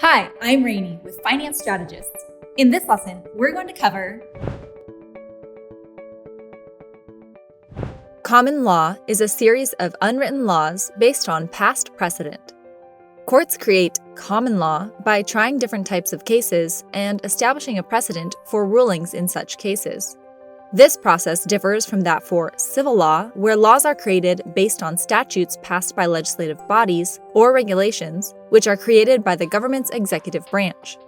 Hi, I'm Rainey with Finance Strategists. In this lesson, we're going to cover Common law is a series of unwritten laws based on past precedent. Courts create common law by trying different types of cases and establishing a precedent for rulings in such cases. This process differs from that for civil law, where laws are created based on statutes passed by legislative bodies or regulations, which are created by the government's executive branch.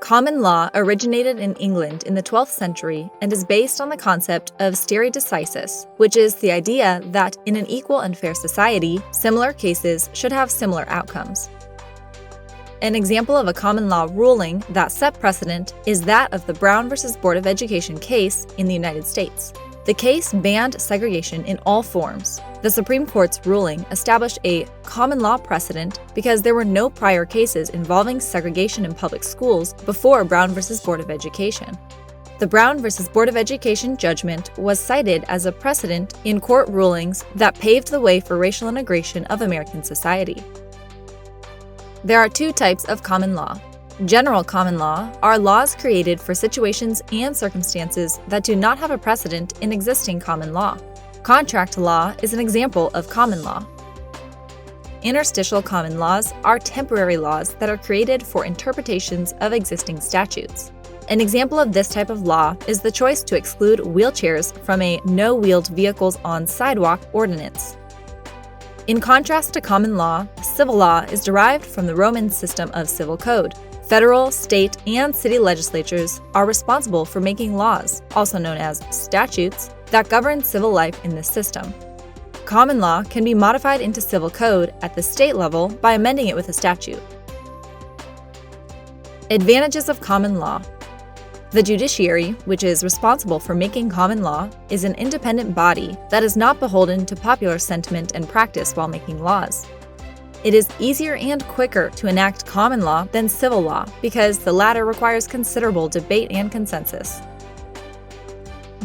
Common law originated in England in the 12th century and is based on the concept of stare decisis, which is the idea that in an equal and fair society, similar cases should have similar outcomes. An example of a common law ruling that set precedent is that of the Brown v. Board of Education case in the United States. The case banned segregation in all forms. The Supreme Court's ruling established a common law precedent because there were no prior cases involving segregation in public schools before Brown v. Board of Education. The Brown v. Board of Education judgment was cited as a precedent in court rulings that paved the way for racial integration of American society. There are two types of common law. General common law are laws created for situations and circumstances that do not have a precedent in existing common law. Contract law is an example of common law. Interstitial common laws are temporary laws that are created for interpretations of existing statutes. An example of this type of law is the choice to exclude wheelchairs from a no-wheeled vehicles on sidewalk ordinance. In contrast to common law, civil law is derived from the Roman system of civil code. Federal, state, and city legislatures are responsible for making laws, also known as statutes, that govern civil life in this system. Common law can be modified into civil code at the state level by amending it with a statute. Advantages of common law. The judiciary, which is responsible for making common law, is an independent body that is not beholden to popular sentiment and practice while making laws. It is easier and quicker to enact common law than civil law because the latter requires considerable debate and consensus.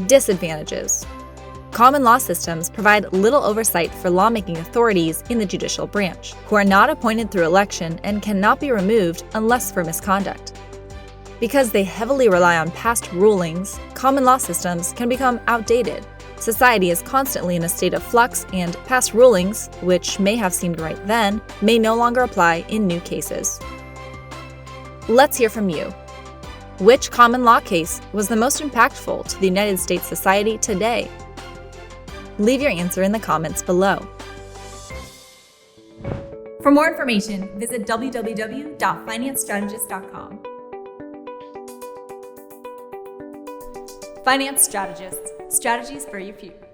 Disadvantages. Common law systems provide little oversight for lawmaking authorities in the judicial branch, who are not appointed through election and cannot be removed unless for misconduct. Because they heavily rely on past rulings, common law systems can become outdated. Society is constantly in a state of flux, and past rulings, which may have seemed right then, may no longer apply in new cases. Let's hear from you. Which common law case was the most impactful to the United States society today? Leave your answer in the comments below. For more information, visit www.financestrategists.com. Finance Strategists, strategies for your future.